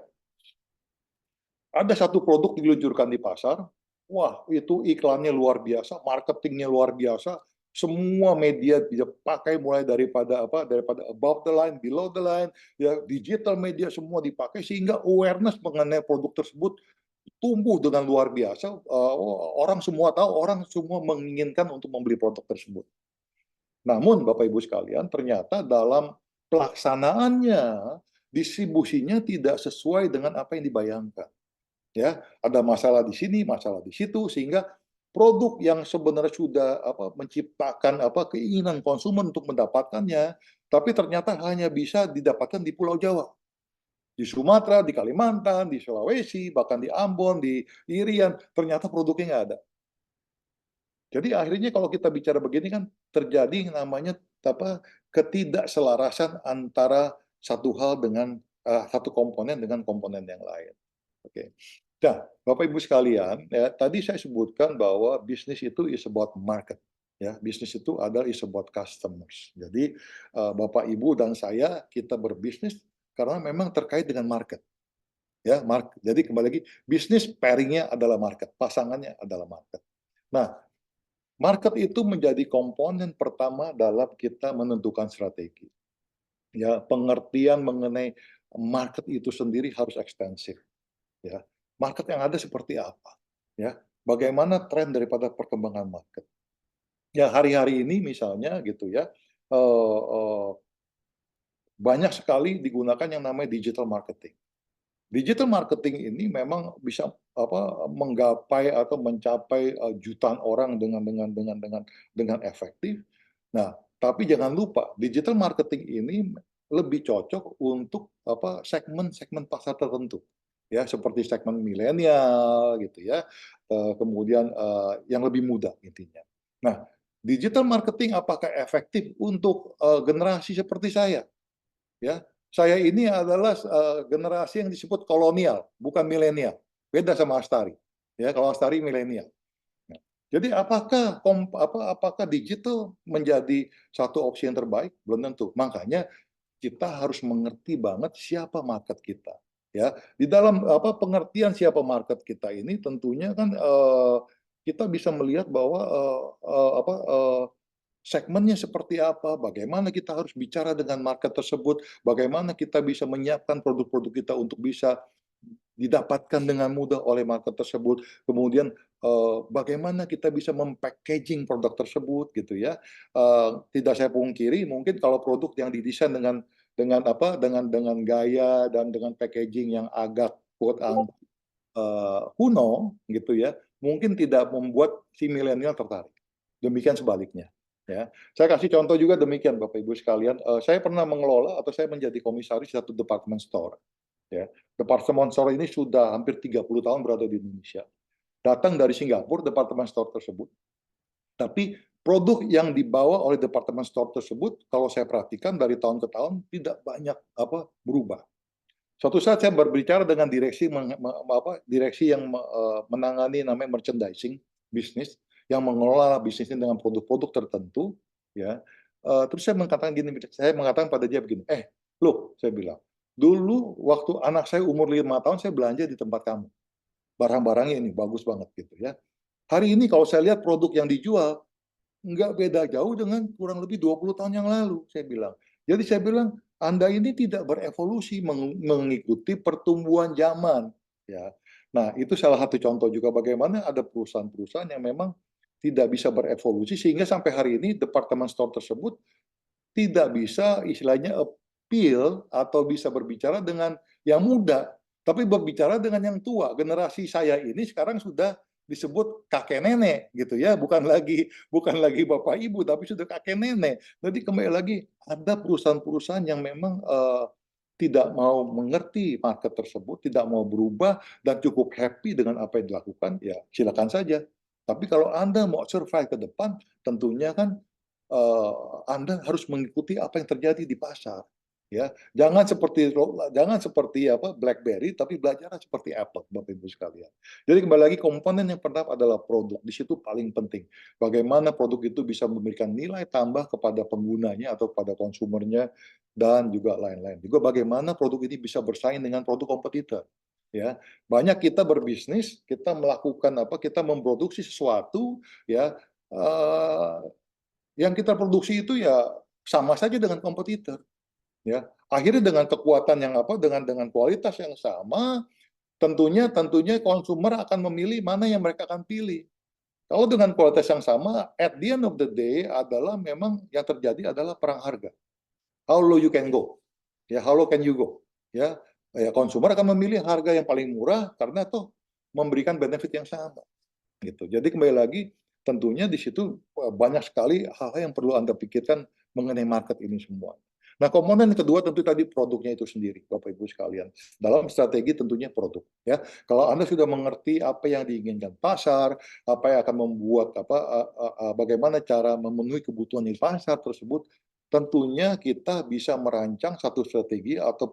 Ada satu produk diluncurkan di pasar, wah itu iklannya luar biasa, marketingnya luar biasa, semua media dia pakai mulai daripada above the line, below the line, ya digital media semua dipakai sehingga awareness mengenai produk tersebut tumbuh dengan luar biasa. Orang semua tahu, orang semua menginginkan untuk membeli produk tersebut. Namun Bapak Ibu sekalian, ternyata dalam pelaksanaannya distribusinya tidak sesuai dengan apa yang dibayangkan. Ya, ada masalah di sini, masalah di situ, sehingga produk yang sebenarnya sudah menciptakan keinginan konsumen untuk mendapatkannya, tapi ternyata hanya bisa didapatkan di Pulau Jawa, di Sumatera, di Kalimantan, di Sulawesi, bahkan di Ambon, di Irian, ternyata produknya nggak ada. Jadi akhirnya kalau kita bicara begini kan terjadi namanya ketidakselarasan antara satu hal dengan satu komponen dengan komponen yang lain. Oke. Nah, Bapak Ibu sekalian, ya, tadi saya sebutkan bahwa bisnis itu is about market. Ya, bisnis itu adalah is about customers. Jadi Bapak Ibu dan saya kita berbisnis karena memang terkait dengan market. Ya, market. Jadi kembali lagi bisnis pairing-nya adalah market, pasangannya adalah market. Nah, market itu menjadi komponen pertama dalam kita menentukan strategi. Ya, pengertian mengenai market itu sendiri harus ekstensif. Ya, market yang ada seperti apa? Ya, bagaimana tren daripada perkembangan market? Ya, hari-hari ini misalnya gitu ya, banyak sekali digunakan yang namanya digital marketing. Digital marketing ini memang bisa menggapai atau mencapai jutaan orang dengan efektif. Nah, tapi jangan lupa digital marketing ini lebih cocok untuk segmen pasar tertentu, ya, seperti segmen milenial gitu ya. Kemudian yang lebih muda intinya. Nah, digital marketing apakah efektif untuk generasi seperti saya? Ya, saya ini adalah generasi yang disebut kolonial, bukan milenial. Beda sama Astari. Ya, kalau Astari milenial. Nah, jadi apakah digital menjadi satu opsi yang terbaik? Belum tentu. Makanya kita harus mengerti banget siapa market kita. Ya, di dalam pengertian siapa market kita ini tentunya kan kita bisa melihat bahwa segmennya seperti apa, bagaimana kita harus bicara dengan market tersebut, bagaimana kita bisa menyiapkan produk-produk kita untuk bisa didapatkan dengan mudah oleh market tersebut. Kemudian bagaimana kita bisa mempackaging produk tersebut gitu ya. Tidak saya pungkiri mungkin kalau produk yang didesain dengan gaya dan dengan packaging yang agak quote kuno gitu ya, mungkin tidak membuat si milenial tertarik. Demikian sebaliknya. Ya, saya kasih contoh juga demikian, Bapak Ibu sekalian. Saya pernah mengelola atau saya menjadi komisaris satu department store. Ya, department store ini sudah hampir 30 tahun berada di Indonesia. Datang dari Singapura, department store tersebut. Tapi produk yang dibawa oleh department store tersebut, kalau saya perhatikan dari tahun ke tahun tidak banyak berubah. Suatu saat saya berbicara dengan direksi yang menangani namanya merchandising bisnis, yang mengelola bisnisnya dengan produk-produk tertentu, ya. Terus saya mengatakan pada dia begini, look, saya bilang, dulu waktu anak saya umur 5 tahun saya belanja di tempat kamu, barang-barangnya ini bagus banget gitu ya. Hari ini kalau saya lihat produk yang dijual nggak beda jauh dengan kurang lebih 20 tahun yang lalu, saya bilang. Jadi saya bilang, Anda ini tidak berevolusi mengikuti pertumbuhan zaman. Ya. Nah, itu salah satu contoh juga bagaimana ada perusahaan-perusahaan yang memang tidak bisa berevolusi, sehingga sampai hari ini departemen store tersebut tidak bisa istilahnya appeal atau bisa berbicara dengan yang muda, tapi berbicara dengan yang tua. Generasi saya ini sekarang sudah disebut kakek nenek gitu ya, bukan lagi bapak ibu tapi sudah kakek nenek. Jadi kembali lagi ada perusahaan-perusahaan yang memang tidak mau mengerti market tersebut, tidak mau berubah dan cukup happy dengan apa yang dilakukan, ya silakan saja. Tapi kalau Anda mau survive ke depan, tentunya kan Anda harus mengikuti apa yang terjadi di pasar. Ya, jangan seperti BlackBerry, tapi belajar seperti Apple, Bapak Ibu sekalian. Jadi kembali lagi komponen yang pertama adalah produk. Di situ paling penting. Bagaimana produk itu bisa memberikan nilai tambah kepada penggunanya atau pada konsumernya dan juga lain-lain. Juga bagaimana produk ini bisa bersaing dengan produk kompetitor. Ya, banyak kita berbisnis, kita melakukan kita memproduksi sesuatu ya yang kita produksi itu ya sama saja dengan kompetitor, ya. Akhirnya dengan kekuatan yang dengan kualitas yang sama, tentunya konsumer akan memilih mana yang mereka akan pilih. Kalau dengan kualitas yang sama, at the end of the day adalah memang yang terjadi adalah perang harga. How low you can go, ya, how low can you go, ya. Ya, konsumer akan memilih harga yang paling murah karena toh memberikan benefit yang sama. Gitu. Jadi kembali lagi, tentunya di situ banyak sekali hal-hal yang perlu Anda pikirkan mengenai market ini semua. Nah, komponen kedua tentu tadi produknya itu sendiri, Bapak Ibu sekalian. Dalam strategi tentunya produk, ya. Kalau Anda sudah mengerti apa yang diinginkan pasar, apa yang akan membuat bagaimana cara memenuhi kebutuhan di pasar tersebut, tentunya kita bisa merancang satu strategi atau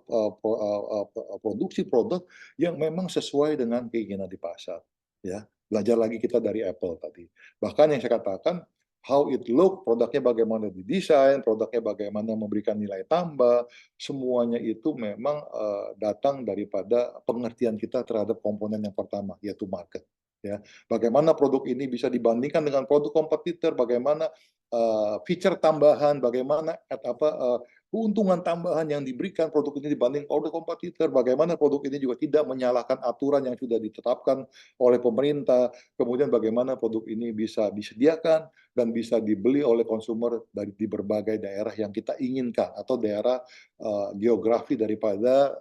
produksi produk yang memang sesuai dengan keinginan di pasar, ya. Belajar lagi kita dari Apple tadi. Bahkan yang saya katakan, how it look, produknya bagaimana didesain, produknya bagaimana memberikan nilai tambah, semuanya itu memang datang daripada pengertian kita terhadap komponen yang pertama, yaitu market. Ya, bagaimana produk ini bisa dibandingkan dengan produk kompetitor, bagaimana feature tambahan, bagaimana keuntungan tambahan yang diberikan produk ini dibanding produk kompetitor, bagaimana produk ini juga tidak menyalahkan aturan yang sudah ditetapkan oleh pemerintah, kemudian bagaimana produk ini bisa disediakan dan bisa dibeli oleh konsumer di berbagai daerah yang kita inginkan atau daerah geografi daripada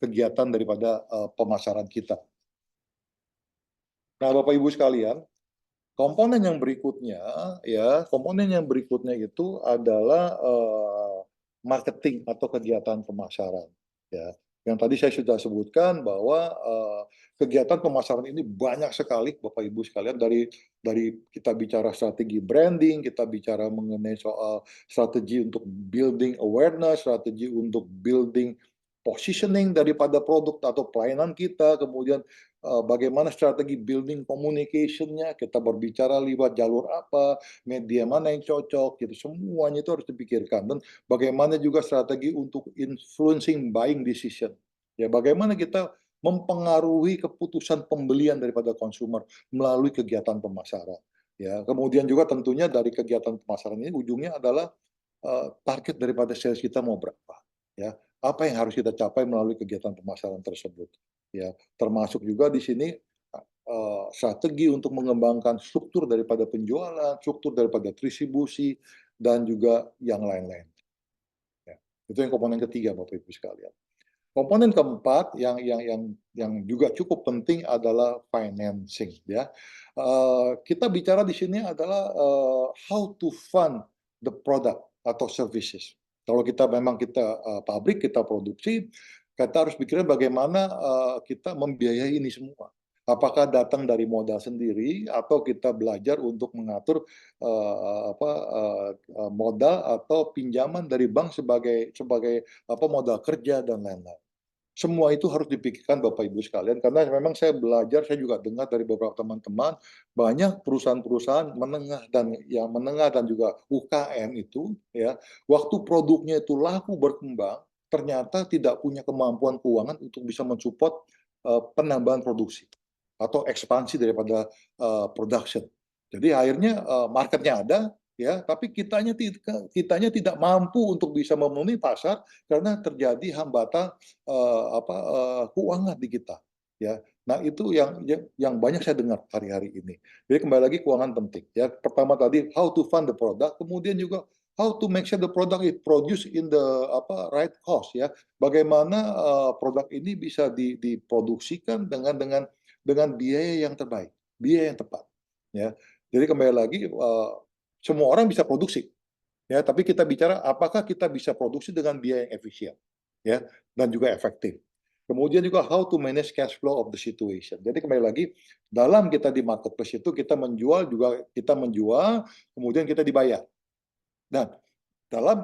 kegiatan daripada pemasaran kita. Nah, Bapak Ibu sekalian, komponen yang berikutnya itu adalah marketing atau kegiatan pemasaran. Ya, yang tadi saya sudah sebutkan bahwa kegiatan pemasaran ini banyak sekali, Bapak Ibu sekalian. Dari kita bicara strategi branding, kita bicara mengenai soal strategi untuk building awareness, strategi untuk building positioning daripada produk atau pelayanan kita, kemudian bagaimana strategi building communication-nya, kita berbicara lewat jalur apa, media mana yang cocok, gitu. Semuanya itu harus dipikirkan. Dan bagaimana juga strategi untuk influencing buying decision. Ya, bagaimana kita mempengaruhi keputusan pembelian daripada konsumer melalui kegiatan pemasaran. Ya, kemudian juga tentunya dari kegiatan pemasaran ini ujungnya adalah target daripada sales kita mau berapa. Ya, apa yang harus kita capai melalui kegiatan pemasaran tersebut. Ya, termasuk juga di sini strategi untuk mengembangkan struktur daripada penjualan, struktur daripada distribusi, dan juga yang lain-lain. Ya, itu yang komponen ketiga, Bapak Ibu sekalian. Komponen keempat yang juga cukup penting adalah financing. Ya, kita bicara di sini adalah how to fund the product atau services. Kalau kita pabrik, kita produksi, kita harus pikirkan bagaimana kita membiayai ini semua. Apakah datang dari modal sendiri atau kita belajar untuk mengatur modal atau pinjaman dari bank sebagai modal kerja dan lain-lain. Semua itu harus dipikirkan Bapak Ibu sekalian, karena memang saya belajar, saya juga dengar dari beberapa teman-teman, banyak perusahaan-perusahaan menengah dan juga UKM itu, ya, waktu produknya itu laku berkembang, ternyata tidak punya kemampuan keuangan untuk bisa mensupport penambahan produksi atau ekspansi daripada production. Jadi akhirnya marketnya ada, ya, tapi kitanya tidak mampu untuk bisa memenuhi pasar karena terjadi hambatan keuangan di kita, ya. Nah, itu yang banyak saya dengar hari-hari ini. Jadi kembali lagi keuangan penting, ya. Pertama tadi how to fund the product, kemudian juga how to make sure the product is produced in the right cost, ya. Bagaimana produk ini bisa diproduksikan dengan biaya yang terbaik, biaya yang tepat, ya. Jadi kembali lagi semua orang bisa produksi, ya, tapi kita bicara apakah kita bisa produksi dengan biaya yang efisien, ya, dan juga efektif. Kemudian juga how to manage cash flow of the situation. Jadi kembali lagi dalam kita di marketplace itu kita menjual, kemudian kita dibayar. Dan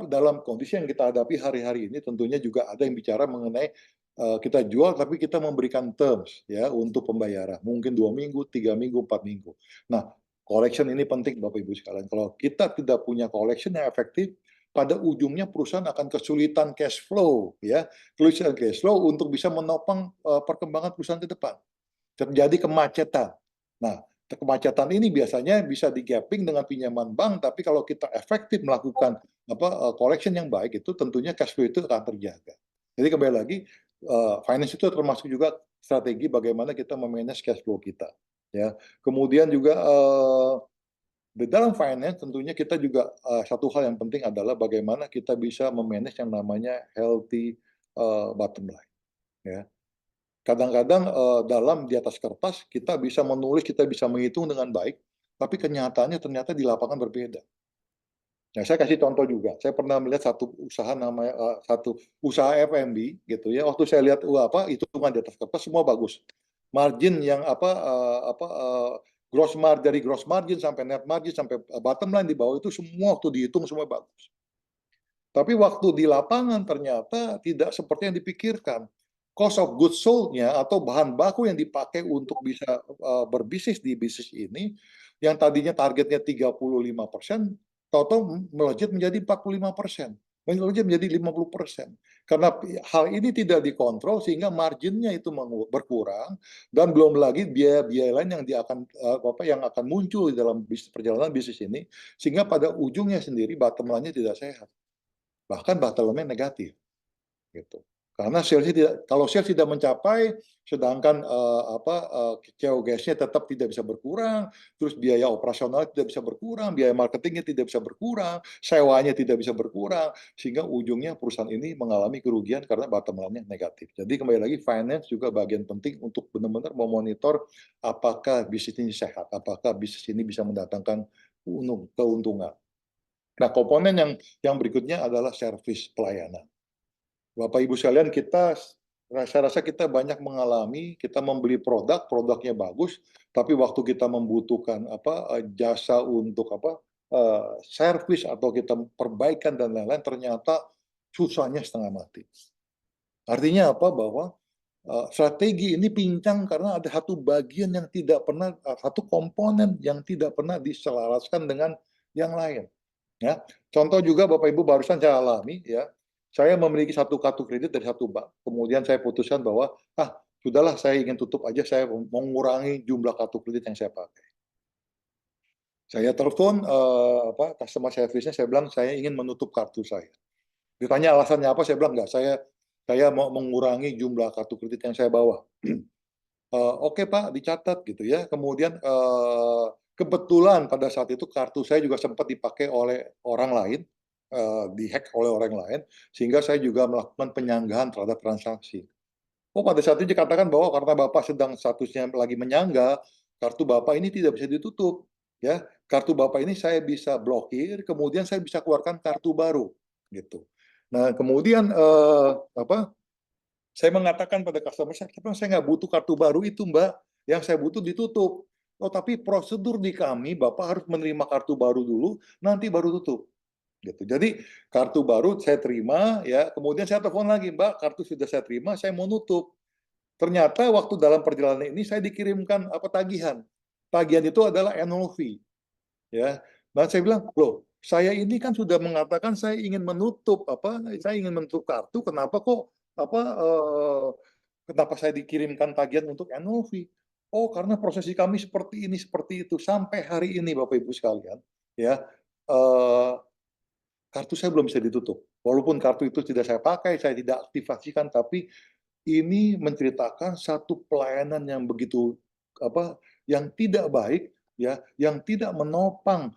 dalam kondisi yang kita hadapi hari-hari ini tentunya juga ada yang bicara mengenai kita jual tapi kita memberikan terms, ya, untuk pembayaran. Mungkin 2 minggu, 3 minggu, 4 minggu. Nah, collection ini penting Bapak Ibu sekalian. Kalau kita tidak punya collection yang efektif, pada ujungnya perusahaan akan kesulitan cash flow, ya. Kesulitan cash flow untuk bisa menopang perkembangan perusahaan ke depan. Terjadi kemacetan. Nah, kemacetan ini biasanya bisa di-gapping dengan pinjaman bank, tapi kalau kita efektif melakukan collection yang baik, itu tentunya cash flow itu akan terjaga. Jadi kembali lagi, finance itu termasuk juga strategi bagaimana kita memanage cash flow kita. Ya, kemudian juga di dalam finance tentunya kita juga satu hal yang penting adalah bagaimana kita bisa memanage yang namanya healthy bottom line. Ya, kadang-kadang dalam di atas kertas kita bisa menulis, kita bisa menghitung dengan baik, tapi kenyataannya ternyata di lapangan berbeda. Nah, saya kasih contoh juga. Saya pernah melihat satu usaha F&B gitu, ya. Waktu saya lihat hitungan di atas kertas semua bagus. Margin yang dari gross margin sampai net margin sampai bottom line di bawah itu semua waktu dihitung semua bagus. Tapi waktu di lapangan ternyata tidak seperti yang dipikirkan. Cost of goods sold-nya atau bahan baku yang dipakai untuk bisa berbisnis di bisnis ini, yang tadinya targetnya 35%, tahu-tahu melejit menjadi 45%. menjadi 50%. Karena hal ini tidak dikontrol sehingga marginnya itu berkurang, dan belum lagi biaya-biaya lain yang akan muncul di dalam perjalanan bisnis ini, sehingga pada ujungnya sendiri bottom line-nya tidak sehat, bahkan bottom line negatif gitu. Karena kalau sales tidak mencapai, sedangkan CO gas-nya tetap tidak bisa berkurang, terus biaya operasional tidak bisa berkurang, biaya marketingnya tidak bisa berkurang, sewanya tidak bisa berkurang, sehingga ujungnya perusahaan ini mengalami kerugian karena bottom line-nya negatif. Jadi kembali lagi, finance juga bagian penting untuk benar-benar memonitor apakah bisnis ini sehat, apakah bisnis ini bisa mendatangkan keuntungan. Nah, komponen yang berikutnya adalah service pelayanan. Bapak Ibu sekalian, saya rasa kita banyak mengalami, kita membeli produknya bagus, tapi waktu kita membutuhkan jasa untuk servis atau kita perbaikan dan lain-lain, ternyata susahnya setengah mati. Artinya apa? Bahwa strategi ini pincang karena ada satu bagian yang tidak pernah, satu komponen yang tidak pernah diselaraskan dengan yang lain. Ya, contoh juga Bapak Ibu barusan saya alami, ya, saya memiliki satu kartu kredit dari satu bank, kemudian saya putuskan bahwa sudahlah, saya ingin tutup aja, saya mengurangi jumlah kartu kredit yang saya pakai. Saya telepon customer service-nya, saya bilang saya ingin menutup kartu saya. Ditanya alasannya apa, saya bilang enggak, saya mau mengurangi jumlah kartu kredit yang saya bawa. Oke Pak, dicatat gitu ya. Kemudian kebetulan pada saat itu kartu saya juga sempat dipakai oleh orang lain, dihack oleh orang lain, sehingga saya juga melakukan penyanggahan terhadap transaksi. Pada saat itu dikatakan bahwa karena Bapak sedang statusnya lagi menyangga, kartu Bapak ini tidak bisa ditutup. Ya, kartu Bapak ini saya bisa blokir, kemudian saya bisa keluarkan kartu baru, gitu. Nah, kemudian saya mengatakan pada customer saya nggak butuh kartu baru itu, Mbak. Yang saya butuh ditutup. Tapi prosedur di kami, Bapak harus menerima kartu baru dulu, nanti baru tutup. Gitu. Jadi kartu baru saya terima, ya. Kemudian saya telepon lagi, Mbak, kartu sudah saya terima, saya mau nutup. Ternyata waktu dalam perjalanan ini saya dikirimkan tagihan. Tagihan itu adalah annual fee, ya. Nah, saya bilang, loh, saya ini kan sudah mengatakan saya ingin menutup kartu, kenapa kok kenapa saya dikirimkan tagihan untuk annual fee? Karena prosesi kami seperti ini, seperti itu. Sampai hari ini, Bapak Ibu sekalian, ya, kartu saya belum bisa ditutup. Walaupun kartu itu tidak saya pakai, saya tidak aktifasikan, tapi ini menceritakan satu pelayanan yang begitu yang tidak baik, ya, yang tidak menopang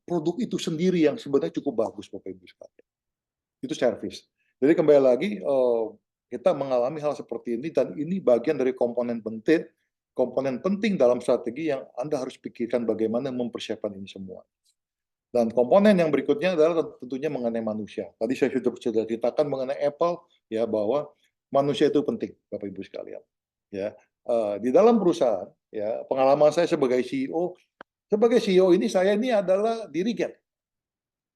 produk itu sendiri yang sebenarnya cukup bagus, Bapak Ibu sekalian. Itu service. Jadi kembali lagi, kita mengalami hal seperti ini, dan ini bagian dari komponen penting dalam strategi yang Anda harus pikirkan bagaimana mempersiapkan ini semua. Dan komponen yang berikutnya adalah tentunya mengenai manusia. Tadi saya sudah ceritakan mengenai Apple, ya, bahwa manusia itu penting, Bapak Ibu sekalian. Ya, di dalam perusahaan, ya, pengalaman saya sebagai CEO, ini saya ini adalah dirigen,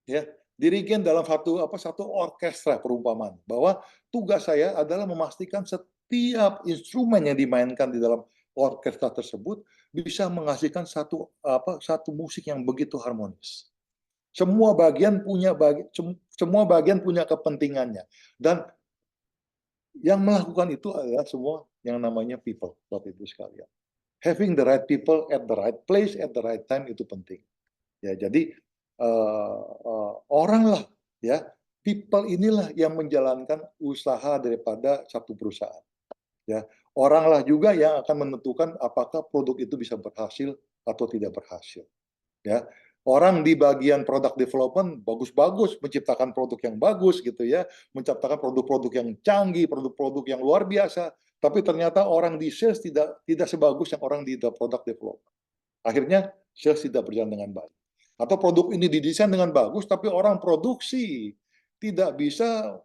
ya, dirigen dalam satu orkestra perumpamaan, bahwa tugas saya adalah memastikan setiap instrumen yang dimainkan di dalam orkestra tersebut bisa menghasilkan satu musik yang begitu harmonis. Semua bagian punya kepentingannya, dan yang melakukan itu adalah semua yang namanya people, Bapak Ibu sekalian. Having the right people at the right place at the right time itu penting. Ya, jadi orang lah, ya, people inilah yang menjalankan usaha daripada satu perusahaan. Ya, orang lah juga yang akan menentukan apakah produk itu bisa berhasil atau tidak berhasil. Ya, orang di bagian product development bagus-bagus menciptakan produk yang bagus gitu ya, menciptakan produk-produk yang canggih, produk-produk yang luar biasa, tapi ternyata orang di sales tidak sebagus yang orang di product development. Akhirnya sales tidak berjalan dengan baik. Atau produk ini didesain dengan bagus, tapi orang produksi tidak bisa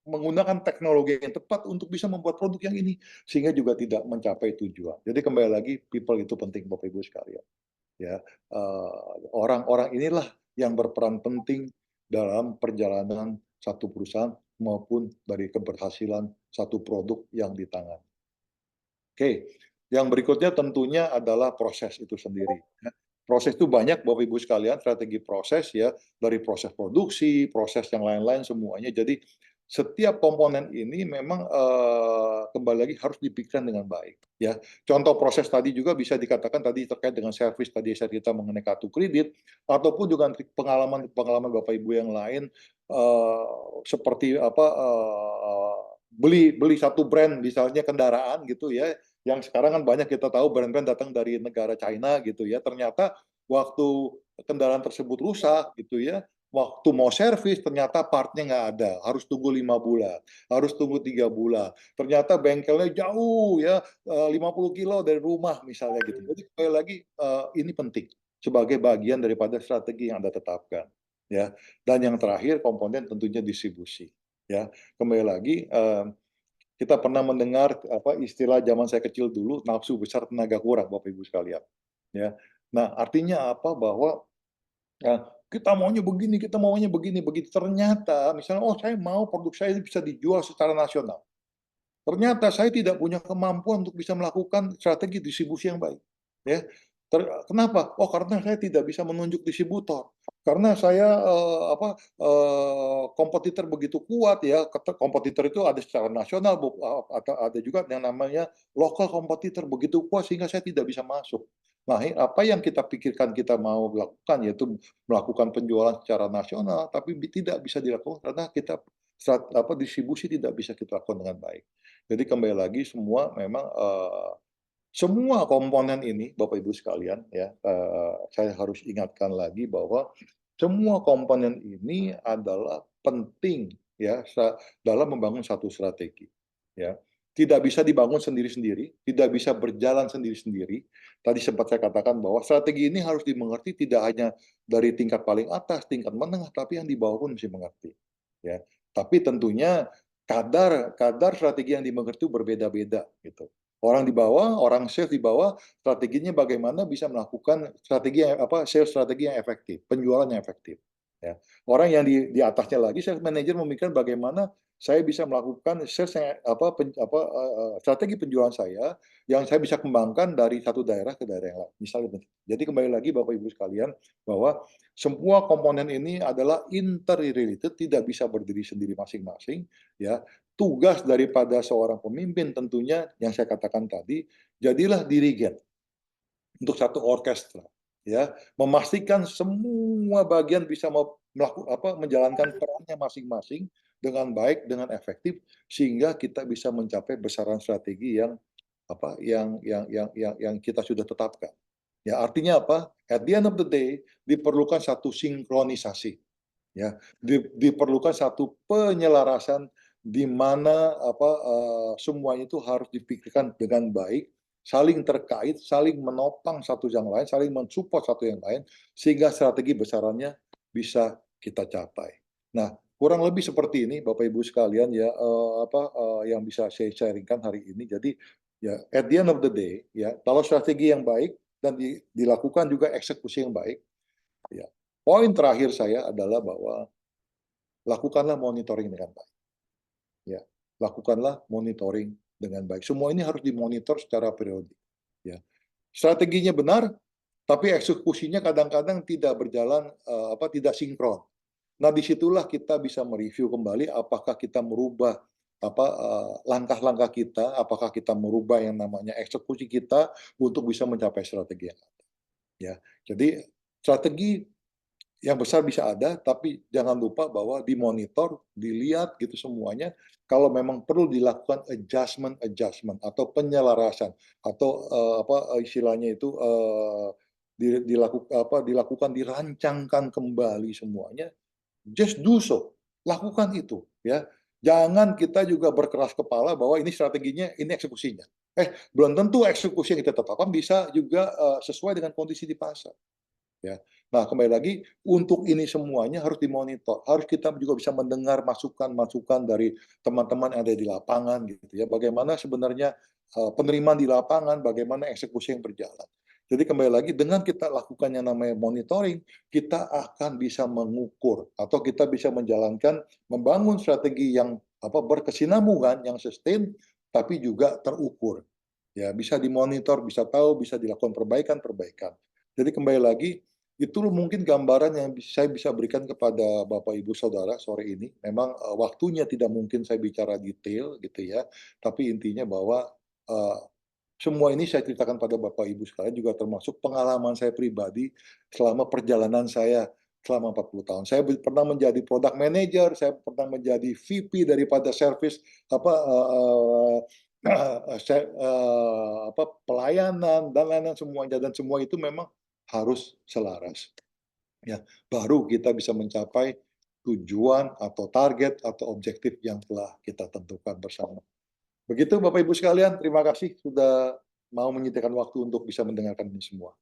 menggunakan teknologi yang tepat untuk bisa membuat produk yang ini, sehingga juga tidak mencapai tujuan. Jadi kembali lagi, people itu penting, Bapak Ibu sekalian. Ya, orang-orang inilah yang berperan penting dalam perjalanan satu perusahaan maupun dari keberhasilan satu produk yang ditangani. Oke, yang berikutnya tentunya adalah proses itu sendiri. Proses itu banyak, Bapak Ibu sekalian, strategi proses ya, dari proses produksi, proses yang lain-lain semuanya. Jadi setiap komponen ini memang kembali lagi harus dipikirkan dengan baik. Ya, contoh proses tadi juga bisa dikatakan tadi terkait dengan servis tadi saya cerita mengenai kartu kredit, ataupun juga pengalaman Bapak Ibu yang lain seperti apa beli satu brand misalnya kendaraan gitu ya, yang sekarang kan banyak kita tahu brand-brand datang dari negara China gitu ya, ternyata waktu kendaraan tersebut rusak gitu ya, waktu mau servis ternyata partnya nggak ada, harus tunggu 5 bulan, harus tunggu 3 bulan, ternyata bengkelnya jauh ya, 50 kilo dari rumah misalnya gitu. Jadi sekali lagi ini penting sebagai bagian daripada strategi yang Anda tetapkan ya. Dan yang terakhir komponen tentunya distribusi ya. Kembali lagi kita pernah mendengar apa istilah zaman saya kecil dulu, nafsu besar tenaga kurang, Bapak Ibu sekalian. Ya. Nah, artinya apa? Bahwa ya, kita maunya begini, kita maunya begini, begitu. Ternyata, misalnya, oh saya mau produk saya bisa dijual secara nasional. Ternyata saya tidak punya kemampuan untuk bisa melakukan strategi distribusi yang baik. Ya, kenapa? Oh karena saya tidak bisa menunjuk distributor. Karena saya kompetitor begitu kuat ya. Kompetitor itu ada secara nasional, atau ada juga yang namanya lokal kompetitor begitu kuat sehingga saya tidak bisa masuk. Nah, apa yang kita pikirkan kita mau lakukan yaitu melakukan penjualan secara nasional, tapi tidak bisa dilakukan karena kita distribusi tidak bisa kita lakukan dengan baik. Jadi kembali lagi semua memang semua komponen ini, Bapak Ibu sekalian, ya, saya harus ingatkan lagi bahwa semua komponen ini adalah penting ya dalam membangun satu strategi. Ya, tidak bisa dibangun sendiri-sendiri, tidak bisa berjalan sendiri-sendiri. Tadi sempat saya katakan bahwa strategi ini harus dimengerti tidak hanya dari tingkat paling atas, tingkat menengah, tapi yang di bawah pun mesti mengerti. Ya, tapi tentunya kadar strategi yang dimengerti berbeda-beda gitu. Orang di bawah, orang sales di bawah, strateginya bagaimana bisa melakukan strategi sales strategi yang efektif, penjualan yang efektif. Ya. Orang yang di atasnya lagi, sales manager memikirkan bagaimana saya bisa melakukan sales yang, strategi penjualan saya yang saya bisa kembangkan dari satu daerah ke daerah yang lain. Misalnya, jadi kembali lagi Bapak Ibu sekalian bahwa semua komponen ini adalah interrelated, tidak bisa berdiri sendiri masing-masing. Ya, tugas daripada seorang pemimpin tentunya yang saya katakan tadi, jadilah dirigen untuk satu orkestra, ya, memastikan semua bagian bisa menjalankan perannya masing-masing dengan baik, dengan efektif, sehingga kita bisa mencapai besaran strategi yang yang kita sudah tetapkan. Ya, artinya apa? At the end of the day, diperlukan satu sinkronisasi. Ya, diperlukan satu penyelarasan di mana semuanya itu harus dipikirkan dengan baik, saling terkait, saling menopang satu yang lain, saling mensupport satu yang lain, sehingga strategi besarannya bisa kita capai. Nah, kurang lebih seperti ini, Bapak Ibu sekalian ya, yang bisa saya sharingkan hari ini. Jadi, ya, at the end of the day, ya, kalau strategi yang baik dan dilakukan juga eksekusi yang baik, ya, poin terakhir saya adalah bahwa lakukanlah monitoring dengan baik. Ya, lakukanlah monitoring dengan baik. Semua ini harus dimonitor secara periodik. Ya, strateginya benar, tapi eksekusinya kadang-kadang tidak berjalan tidak sinkron. Nah, disitulah kita bisa mereview kembali apakah kita merubah langkah-langkah kita, apakah kita merubah yang namanya eksekusi kita untuk bisa mencapai strategi yang ada. Ya, jadi strategi yang besar bisa ada, tapi jangan lupa bahwa dimonitor, dilihat gitu semuanya. Kalau memang perlu dilakukan adjustment atau penyelarasan atau istilahnya itu dilakukan dirancangkan kembali semuanya. Just do so, lakukan itu ya. Jangan kita juga berkeras kepala bahwa ini strateginya, ini eksekusinya. Belum tentu eksekusi yang kita tetapkan bisa juga sesuai dengan kondisi di pasar. Ya. Nah, kembali lagi, untuk ini semuanya harus dimonitor. Harus kita juga bisa mendengar masukan-masukan dari teman-teman yang ada di lapangan gitu ya. Bagaimana sebenarnya penerimaan di lapangan, bagaimana eksekusi yang berjalan. Jadi kembali lagi dengan kita lakukan yang namanya monitoring, kita akan bisa mengukur atau kita bisa menjalankan membangun strategi yang berkesinambungan, yang sustain tapi juga terukur. Ya, bisa dimonitor, bisa tahu, bisa dilakukan perbaikan-perbaikan. Jadi kembali lagi, itu mungkin gambaran yang saya bisa berikan kepada Bapak Ibu Saudara sore ini. Memang waktunya tidak mungkin saya bicara detail gitu ya, tapi intinya bahwa eh, semua ini saya ceritakan pada Bapak Ibu sekalian juga termasuk pengalaman saya pribadi selama perjalanan saya selama 40 tahun. Saya pernah menjadi product manager, saya pernah menjadi VP daripada service apa pelayanan dan lain-lain semuanya, dan semua itu memang harus selaras. Ya, baru kita bisa mencapai tujuan atau target atau objektif yang telah kita tentukan bersama. Begitu Bapak Ibu sekalian, terima kasih sudah mau menyediakan waktu untuk bisa mendengarkan ini semua.